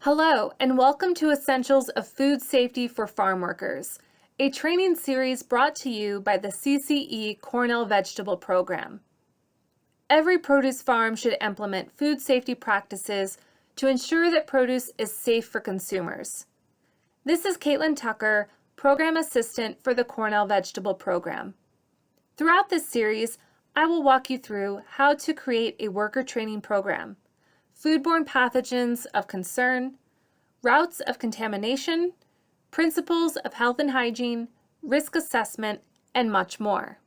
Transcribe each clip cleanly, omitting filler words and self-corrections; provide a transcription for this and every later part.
Hello, and welcome to Essentials of Food Safety for Farm Workers, a training series brought to you by the CCE Cornell Vegetable Program. Every produce farm should implement food safety practices to ensure that produce is safe for consumers. This is Caitlin Tucker, Program Assistant for the Cornell Vegetable Program. Throughout this series, I will walk you through how to create a worker training program, foodborne pathogens of concern, routes of contamination, principles of health and hygiene, risk assessment, and much more.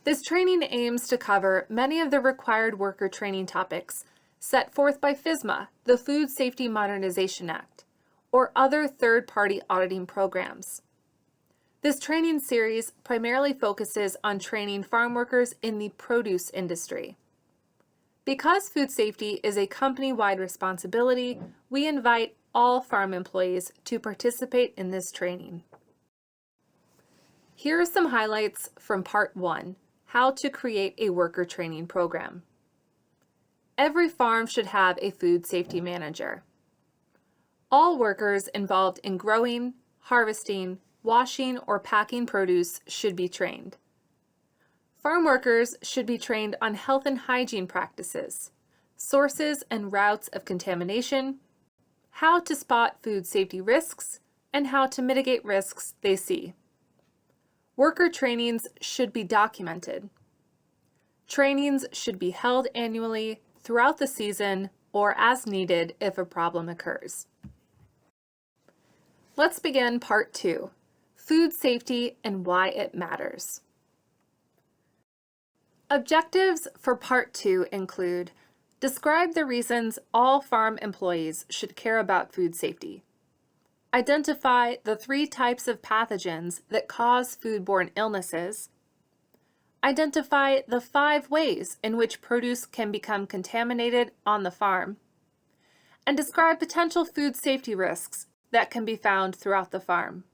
This training aims to cover many of the required worker training topics set forth by FSMA, the Food Safety Modernization Act, or other third-party auditing programs. This training series primarily focuses on training farm workers in the produce industry. Because food safety is a company-wide responsibility, we invite all farm employees to participate in this training. Here are some highlights from Part 1, How to Create a Worker Training Program. Every farm should have a food safety manager. All workers involved in growing, harvesting, washing, or packing produce should be trained. Farm workers should be trained on health and hygiene practices, sources and routes of contamination, how to spot food safety risks, and how to mitigate risks they see. Worker trainings should be documented. Trainings should be held annually throughout the season or as needed if a problem occurs. Let's begin Part 2, Food Safety and Why It Matters. Objectives for Part 2 include: describe the reasons all farm employees should care about food safety. Identify the 3 types of pathogens that cause foodborne illnesses. Identify the 5 ways in which produce can become contaminated on the farm. And describe potential food safety risks that can be found throughout the farm.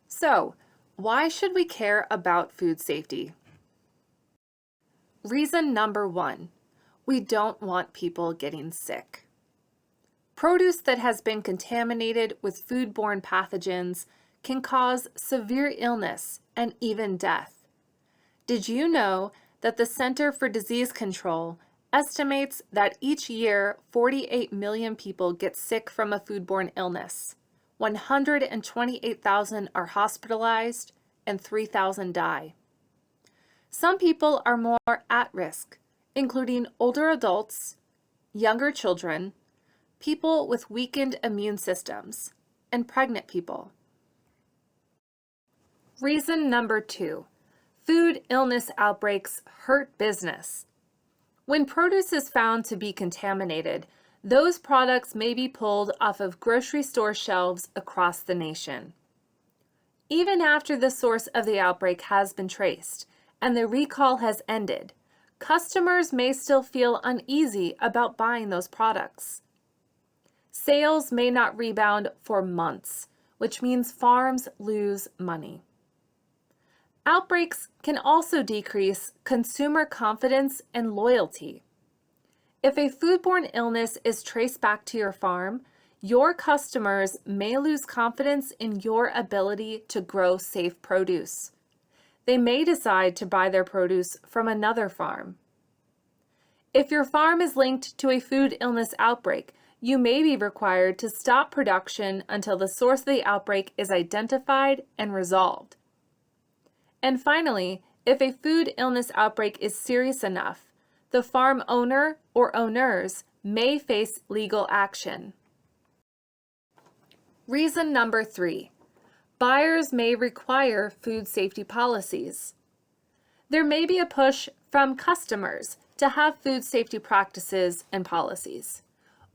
So, why should we care about food safety? Reason number 1, we don't want people getting sick. Produce that has been contaminated with foodborne pathogens can cause severe illness and even death. Did you know that the Center for Disease Control estimates that each year 48 million people get sick from a foodborne illness? 128,000 are hospitalized, and 3,000 die. Some people are more at risk, including older adults, younger children, people with weakened immune systems, and pregnant people. Reason number 2, food illness outbreaks hurt business. When produce is found to be contaminated, those products may be pulled off of grocery store shelves across the nation. Even after the source of the outbreak has been traced and the recall has ended, customers may still feel uneasy about buying those products. Sales may not rebound for months, which means farms lose money. Outbreaks can also decrease consumer confidence and loyalty. If a foodborne illness is traced back to your farm, your customers may lose confidence in your ability to grow safe produce. They may decide to buy their produce from another farm. If your farm is linked to a food illness outbreak, you may be required to stop production until the source of the outbreak is identified and resolved. And finally, if a food illness outbreak is serious enough, the farm owner or owners may face legal action. Reason number 3, buyers may require food safety policies. There may be a push from customers to have food safety practices and policies.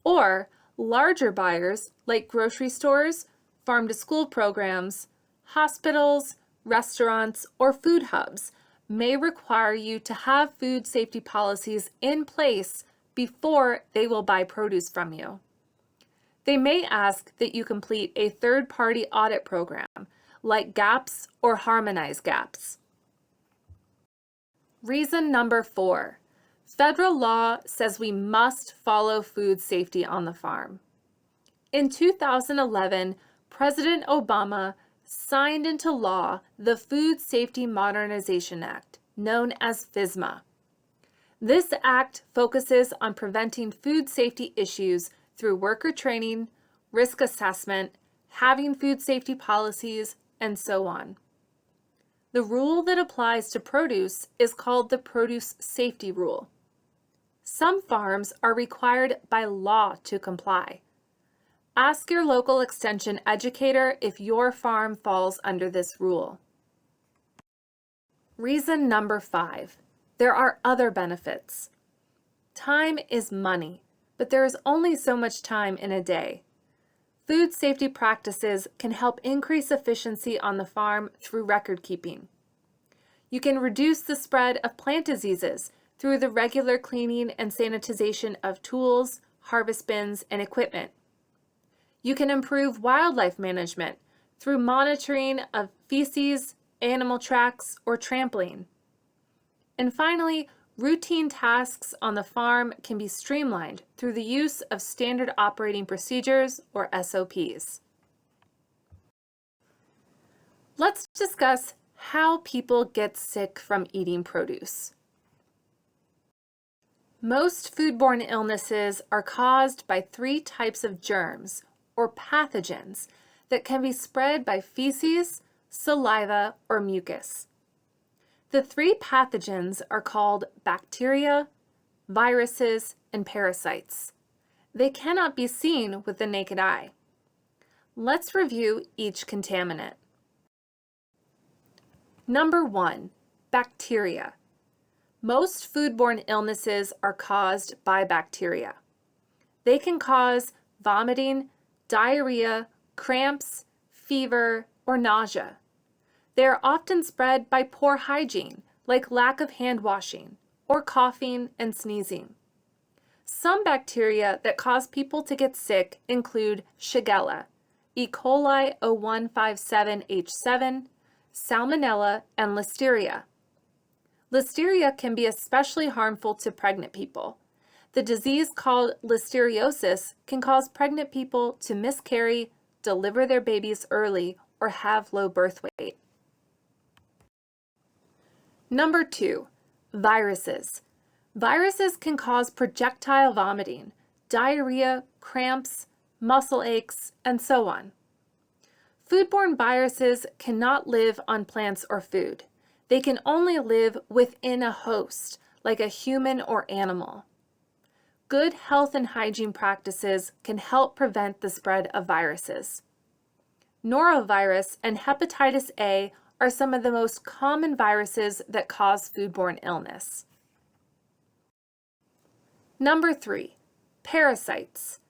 Or larger buyers like grocery stores, farm-to-school programs, hospitals, restaurants, or food hubs may require you to have food safety policies in place before they will buy produce from you. They may ask that you complete a third-party audit program, like GAPS or Harmonized GAPS. Reason number 4, Federal law says we must follow food safety on the farm. In 2011, President Obama signed into law the Food Safety Modernization Act, known as FSMA. This act focuses on preventing food safety issues through worker training, risk assessment, having food safety policies, and so on. The rule that applies to produce is called the Produce Safety Rule. Some farms are required by law to comply. Ask your local extension educator if your farm falls under this rule. Reason number 5. There are other benefits. Time is money, but there is only so much time in a day. Food safety practices can help increase efficiency on the farm through record keeping. You can reduce the spread of plant diseases through the regular cleaning and sanitization of tools, harvest bins, and equipment. You can improve wildlife management through monitoring of feces, animal tracks, or trampling. And finally, routine tasks on the farm can be streamlined through the use of standard operating procedures, or SOPs. Let's discuss how people get sick from eating produce. Most foodborne illnesses are caused by 3 types of germs, or pathogens, that can be spread by feces, saliva, or mucus. The 3 pathogens are called bacteria, viruses, and parasites. They cannot be seen with the naked eye. Let's review each contaminant. Number 1, bacteria. Most foodborne illnesses are caused by bacteria. They can cause vomiting, diarrhea, cramps, fever, or nausea. They are often spread by poor hygiene, like lack of hand washing, or coughing and sneezing. Some bacteria that cause people to get sick include Shigella, E. coli 0157H7, Salmonella, and Listeria. Listeria can be especially harmful to pregnant people. The disease called listeriosis can cause pregnant people to miscarry, deliver their babies early, or have low birth weight. Number 2, viruses. Viruses can cause projectile vomiting, diarrhea, cramps, muscle aches, and so on. Foodborne viruses cannot live on plants or food. They can only live within a host, like a human or animal. Good health and hygiene practices can help prevent the spread of viruses. Norovirus and hepatitis A are some of the most common viruses that cause foodborne illness. Number 3, parasites.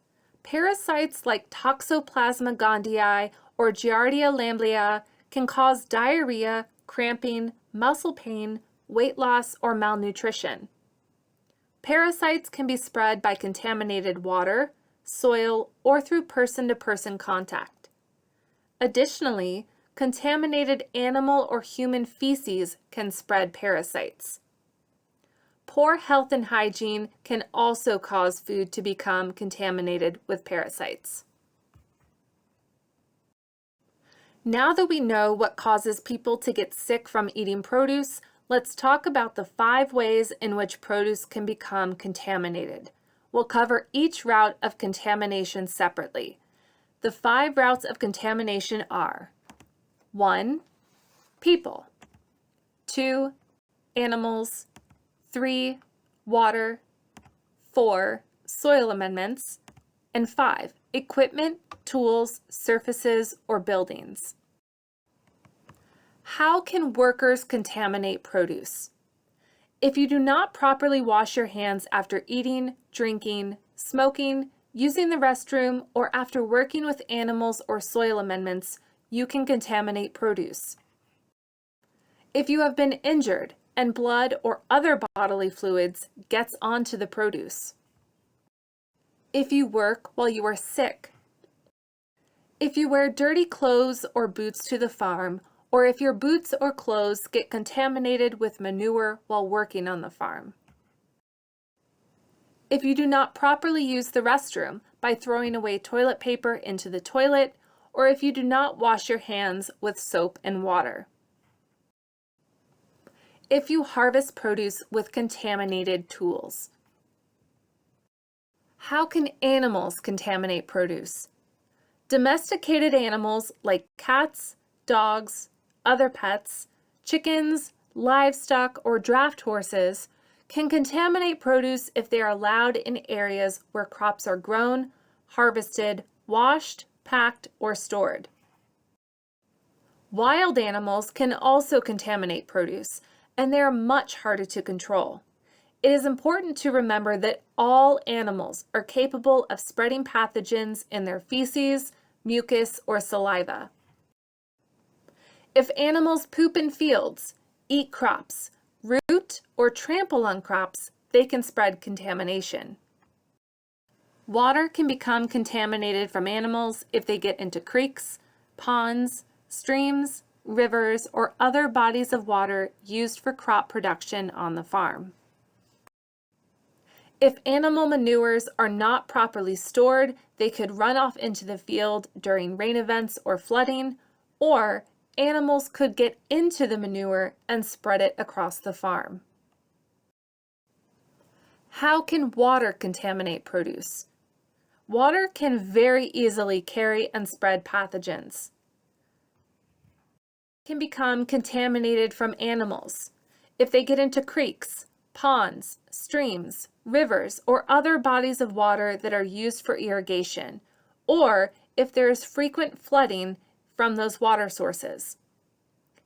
Parasites like Toxoplasma gondii or Giardia lamblia can cause diarrhea, cramping, muscle pain, weight loss, or malnutrition. Parasites can be spread by contaminated water, soil, or through person-to-person contact. Additionally, contaminated animal or human feces can spread parasites. Poor health and hygiene can also cause food to become contaminated with parasites. Now that we know what causes people to get sick from eating produce, let's talk about the 5 ways in which produce can become contaminated. We'll cover each route of contamination separately. The 5 routes of contamination are 1, people, 2, animals, 3, water, 4, soil amendments, and 5, equipment, tools, surfaces, or buildings. How can workers contaminate produce? If you do not properly wash your hands after eating, drinking, smoking, using the restroom, or after working with animals or soil amendments, you can contaminate produce. If you have been injured and blood or other bodily fluids gets onto the produce. If you work while you are sick. If you wear dirty clothes or boots to the farm, or if your boots or clothes get contaminated with manure while working on the farm. if you do not properly use the restroom by throwing away toilet paper into the toilet, or if you do not wash your hands with soap and water. If you harvest produce with contaminated tools. How can animals contaminate produce? Domesticated animals like cats, dogs, other pets, chickens, livestock, or draft horses can contaminate produce if they are allowed in areas where crops are grown, harvested, washed, packed, or stored. Wild animals can also contaminate produce, and they are much harder to control. It is important to remember that all animals are capable of spreading pathogens in their feces, mucus, or saliva. If animals poop in fields, eat crops, root or trample on crops, they can spread contamination. Water can become contaminated from animals if they get into creeks, ponds, streams, rivers, or other bodies of water used for crop production on the farm. If animal manures are not properly stored, they could run off into the field during rain events or flooding, or animals could get into the manure and spread it across the farm. How can water contaminate produce? Water can very easily carry and spread pathogens. It can become contaminated from animals if they get into creeks, ponds, streams, rivers, or other bodies of water that are used for irrigation, or if there is frequent flooding from those water sources.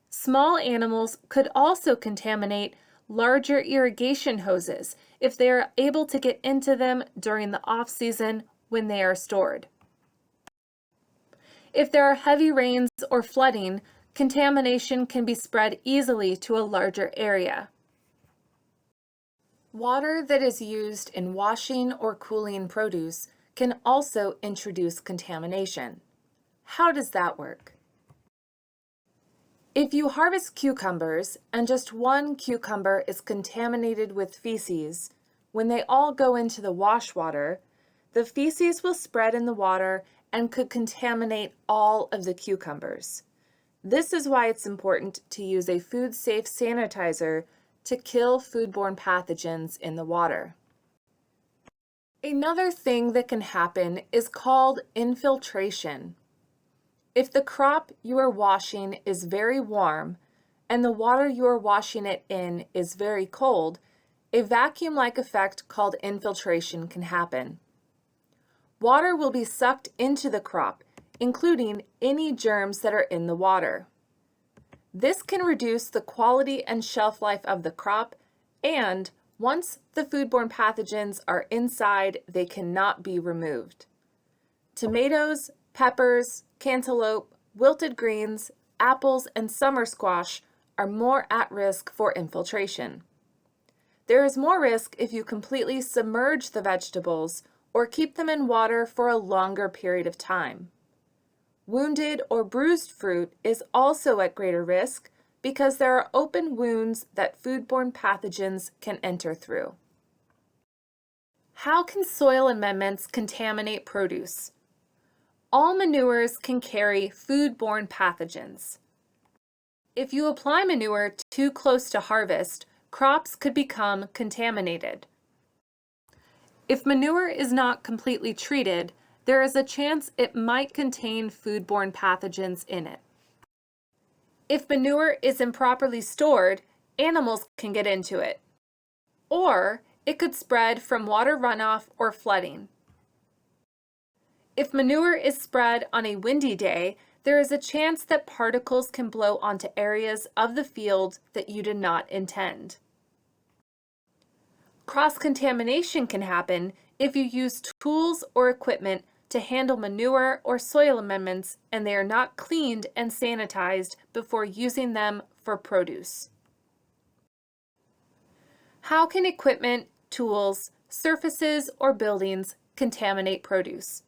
Small animals could also contaminate larger irrigation hoses if they are able to get into them during the off-season when they are stored. If there are heavy rains or flooding, contamination can be spread easily to a larger area. Water that is used in washing or cooling produce can also introduce contamination. How does that work? If you harvest cucumbers and just one cucumber is contaminated with feces, when they all go into the wash water, the feces will spread in the water and could contaminate all of the cucumbers. This is why it's important to use a food-safe sanitizer to kill foodborne pathogens in the water. Another thing that can happen is called infiltration. If the crop you are washing is very warm and the water you are washing it in is very cold, a vacuum-like effect called infiltration can happen. Water will be sucked into the crop, including any germs that are in the water. This can reduce the quality and shelf life of the crop, and once the foodborne pathogens are inside, they cannot be removed. Tomatoes, peppers, cantaloupe, wilted greens, apples, and summer squash are more at risk for infiltration. There is more risk if you completely submerge the vegetables or keep them in water for a longer period of time. Wounded or bruised fruit is also at greater risk because there are open wounds that foodborne pathogens can enter through. How can soil amendments contaminate produce? All manures can carry foodborne pathogens. If you apply manure too close to harvest, crops could become contaminated. If manure is not completely treated, there is a chance it might contain foodborne pathogens in it. If manure is improperly stored, animals can get into it, or it could spread from water runoff or flooding. If manure is spread on a windy day, there is a chance that particles can blow onto areas of the field that you did not intend. Cross-contamination can happen if you use tools or equipment to handle manure or soil amendments and they are not cleaned and sanitized before using them for produce. How can equipment, tools, surfaces, or buildings contaminate produce?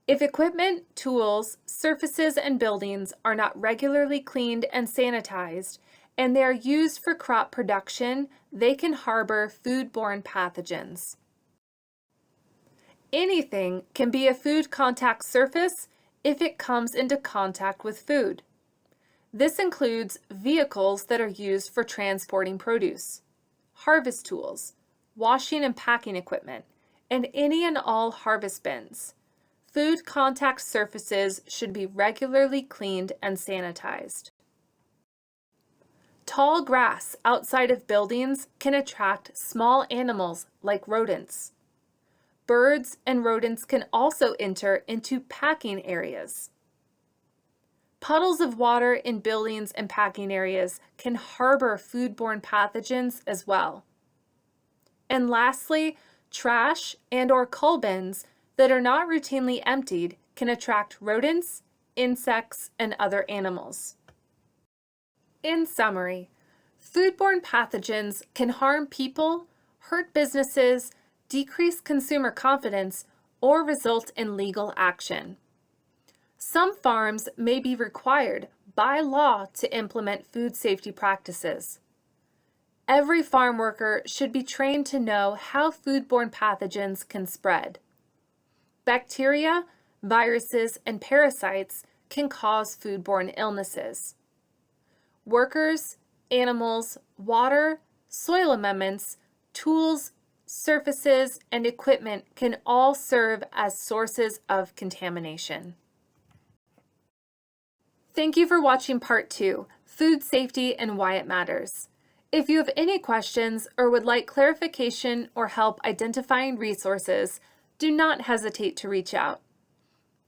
If equipment, tools, surfaces, and buildings are not regularly cleaned and sanitized, and they are used for crop production, they can harbor foodborne pathogens. Anything can be a food contact surface if it comes into contact with food. This includes vehicles that are used for transporting produce, harvest tools, washing and packing equipment, and any and all harvest bins. Food contact surfaces should be regularly cleaned and sanitized. Tall grass outside of buildings can attract small animals like rodents. Birds and rodents can also enter into packing areas. Puddles of water in buildings and packing areas can harbor foodborne pathogens as well. And lastly, trash and/or cull bins that are not routinely emptied can attract rodents, insects, and other animals. In summary, foodborne pathogens can harm people, hurt businesses, decrease consumer confidence, or result in legal action. Some farms may be required by law to implement food safety practices. Every farm worker should be trained to know how foodborne pathogens can spread. Bacteria, viruses, and parasites can cause foodborne illnesses. Workers, animals, water, soil amendments, tools, surfaces, and equipment can all serve as sources of contamination. Thank you for watching Part 2, Food Safety and Why It Matters. If you have any questions or would like clarification or help identifying resources, do not hesitate to reach out.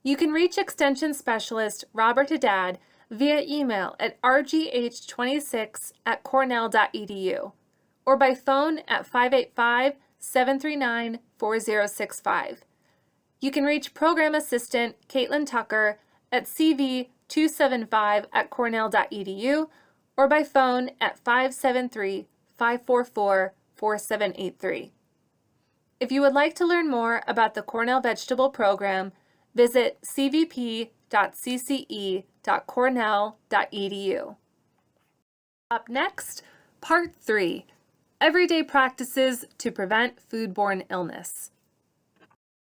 You can reach Extension Specialist Robert Haddad via email at rgh26@cornell.edu or by phone at 585-739-4065. You can reach Program Assistant Caitlin Tucker at cv275@cornell.edu or by phone at 573-544-4783. If you would like to learn more about the Cornell Vegetable Program, visit cvp.cce.cornell.edu. Up next, Part 3, Everyday Practices to Prevent Foodborne Illness.